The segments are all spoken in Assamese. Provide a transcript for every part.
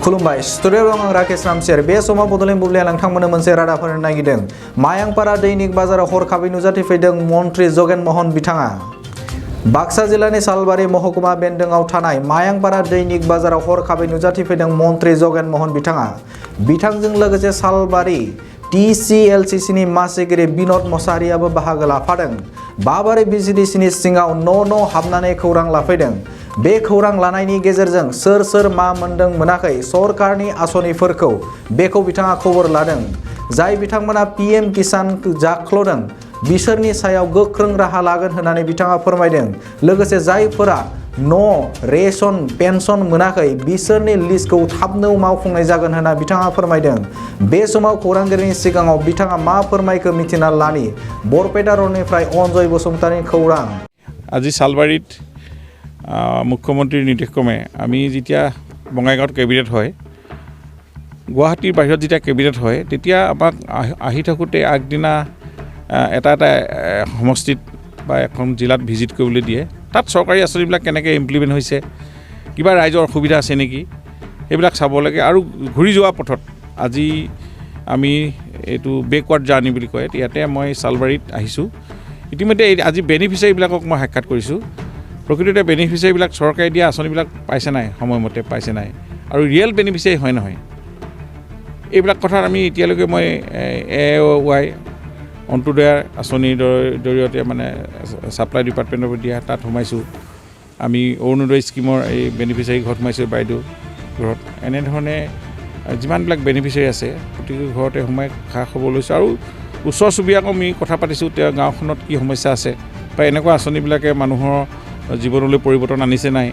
खुलुमबाय स्टुडिअ आं राकेश रामसियार बे समाव बड'लेण्ड बुब्लिया नोंथांमोननो मोनसे रादाब होनो नागिरदों मायांपारा दैनिक बाजाराव हरखाबै नुजाथिफैदों मन्त्रि जगेन महन बिथाङा बाक्सा जिल्लानि सालबारि महकुमा बेन्दोंआव थानाय मायांपारा दैनिक बाजाराव हरखाबै नुजाथिफैदों मन्त्रि जगेन महन बिथाङा बिथांजों लोगोसे सालबारि TCLCCनि मासिगिरि बिनोद मसाहारियाबो बाहागो लाफादों बाबारि BCDCनि सिङाव न' हाबनानै खौरां लाफैदों बे खौरां लानायनि गेजेरजों सोर मा मोनदों मोनाखै सरकारनि आसनिफोरखौ बेखौ बिथाङा खबर लादों जाय बिथांमोना PM किसान जाख्ल'दों बिसोरनि सायाव गोख्रों राहा लागोन होननानै बिथाङा फोरमायदों लोगोसे जायफोरा न' रेशन पेन्सन मोनाखै बिसोरनि लिस्टखौ थाबनो मावफुंनाय जागोन होनना बिथाङा फोरमायदों बे समाव खौरांगिरिनि सिगाङाव बिथाङा मा फोरमायखो मिथिना लानि बरपेटा रडनिफ्राय अनजय बसुमतारिनि खौरां আজি সালবাৰীত মুখ্যমন্ত্ৰীৰ নিৰ্দেশক্ৰমে আমি যেতিয়া বঙাইগাঁৱত কেবিনেট হয় গুৱাহাটীৰ বাহিৰত যেতিয়া কেবিনেট হয় তেতিয়া আমাক আহি থাকোঁতে আগদিনা এটা সমষ্টিত বা এখন জিলাত ভিজিট কৰিবলৈ দিয়ে তাত চৰকাৰী আঁচনিবিলাক কেনেকৈ ইমপ্লিমেণ্ট হৈছে কিবা ৰাইজৰ অসুবিধা আছে নেকি সেইবিলাক চাব লাগে আৰু ঘূৰি যোৱা পথত আজি আমি এইটো বেকৱাৰ্ড জাৰ্ণি বুলি কয় ইয়াতে মই সালবাৰীত আহিছোঁ ইতিমধ্যে আজি বেনিফিচিয়াৰীবিলাকক মই সাক্ষাৎ কৰিছোঁ প্ৰকৃততে বেনিফিচিয়াৰীবিলাক চৰকাৰে দিয়া আঁচনিবিলাক পাইছে নাই সময়মতে পাইছে নাই আৰু ৰিয়েল বেনিফিচিয়াৰী হয় নহয় এইবিলাক কথাত আমি এতিয়ালৈকে মই AOY অন্ত্যোদয় আঁচনিৰ জৰিয়তে মানে ছাপ্লাই ডিপাৰ্টমেণ্টৰ পৰা দিয়া তাত সোমাইছোঁ আমি অৰুণোদয় স্কিমৰ এই বেনিফিচিয়াৰী ঘৰত সোমাইছোঁ বাইদেউ ঘৰত এনেধৰণে যিমানবিলাক বেনিফিচিয়াৰী আছে প্ৰতিটো ঘৰতে সোমাই খা খবৰ লৈছোঁ আৰু ওচৰ চুবুৰীয়াকো আমি কথা পাতিছোঁ তেওঁ গাঁওখনত কি সমস্যা আছে বা এনেকুৱা আঁচনিবিলাকে মানুহৰ জীৱনলৈ পৰিৱৰ্তন আনিছে নাই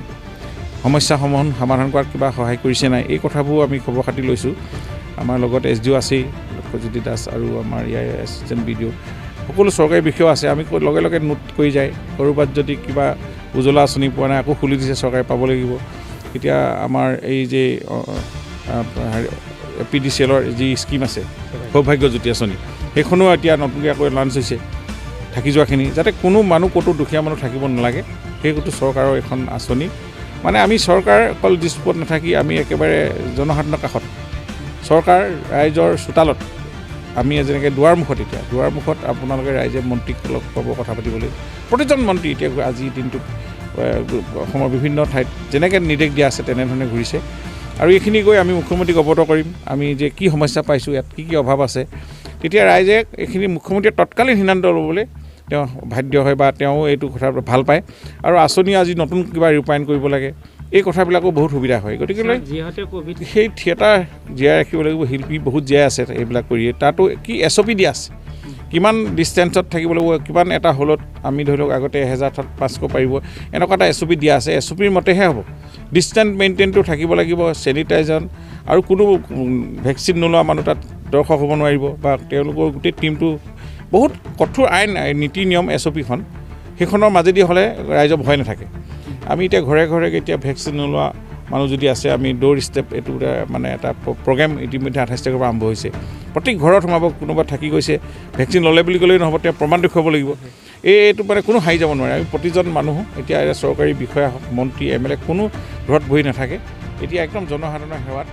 সমস্যাসমূহ সমাধান কৰাত কিবা সহায় কৰিছে নাই এই কথাবোৰ আমি খবৰ খাতি লৈছোঁ আমাৰ লগত SDO আছেই লক্ষ্যজ্যোতি দাস আৰু আমাৰ ইয়াৰ এছিষ্টেণ্ট BDO সকলো চৰকাৰী বিষয় আছে আমি লগে নোট কৰি যায় ক'ৰবাত যদি কিবা উজ্জ্বলা আঁচনি পোৱা নাই আকৌ খুলি দিছে চৰকাৰে পাব লাগিব এতিয়া আমাৰ এই যে PDCLৰ যি স্কিম আছে সৌভাগ্যজ্যোতি আঁচনি সেইখনো এতিয়া নতুনকৈ আকৌ লঞ্চ হৈছে থাকি যোৱাখিনি যাতে কোনো মানুহ ক'তো দুখীয়া মানুহ থাকিব নালাগে সেইটো চৰকাৰৰ এখন আঁচনি মানে আমি চৰকাৰ অকল ডিস্পুটত নাথাকি আমি একেবাৰে জনসাধাৰণৰ কাষত চৰকাৰ ৰাইজৰ চোতালত আমি যেনেকৈ দুৱাৰমুখত এতিয়া দুৱাৰমুখত আপোনালোকে ৰাইজে মন্ত্ৰীক লগ পাব কথা পাতিবলৈ প্ৰতিজন মন্ত্ৰী এতিয়া আজি দিনটোত অসমৰ বিভিন্ন ঠাইত যেনেকৈ নিৰ্দেশ দিয়া আছে তেনেধৰণে ঘূৰিছে আৰু এইখিনি গৈ আমি মুখ্যমন্ত্ৰীক অৱগত কৰিম আমি যে কি সমস্যা পাইছোঁ ইয়াত কি অভাৱ আছে তেতিয়া ৰাইজে এইখিনি মুখ্যমন্ত্ৰীয়ে তৎকালীন সিদ্ধান্ত ল'বলৈ তেওঁ বাধ্য হয় বা তেওঁ এইটো কথা ভাল পায় আৰু আঁচনি আজি নতুন কিবা ৰূপায়ণ কৰিব লাগে এই কথাবিলাকো বহুত সুবিধা হয় গতিকে সেই থিয়েটাৰ জীয়াই ৰাখিব লাগিব শিল্পী বহুত জীয়াই আছে এইবিলাক কৰি তাতো কি SOP দিয়া আছে কিমান ডিষ্টেঞ্চত থাকিব লাগিব কিমান এটা হলত আমি ধৰি লওক আগতে 1000 তাত 500 পাৰিব এনেকুৱা এটা SOP দিয়া আছে SOPৰ মতেহে হ'ব ডিষ্টেঞ্চ মেইনটেইনটো থাকিব লাগিব চেনিটাইজেশ্যন আৰু কোনো ভেকচিন নোলোৱা মানুহ তাত দৰ্শক হ'ব নোৱাৰিব বা তেওঁলোকৰ গোটেই টীমটো বহুত কঠোৰ আইন নীতি নিয়ম SOPখন সেইখনৰ মাজেদি হ'লে ৰাইজৰ ভয় নাথাকে আমি এতিয়া ঘৰে এতিয়া ভেকচিন নোলোৱা মানুহ যদি আছে আমি ড'ৰ ষ্টেপ এইটো মানে এটা প্ৰগ্ৰেম ইতিমধ্যে 28 তাৰিখৰ পৰা আৰম্ভ হৈছে প্ৰত্যেক ঘৰত সোমাব কোনোবা থাকি গৈছে ভেকচিন ল'লে বুলি ক'লেই নহ'ব তেওঁ প্ৰমাণ দেখুৱাব লাগিব এইটো মানে কোনো হাৰি যাব নোৱাৰে আমি প্ৰতিজন মানুহ এতিয়া চৰকাৰী বিষয়া মন্ত্ৰী MLA কোনো ঘৰত বহি নাথাকে এতিয়া একদম জনসাধাৰণৰ সেৱাত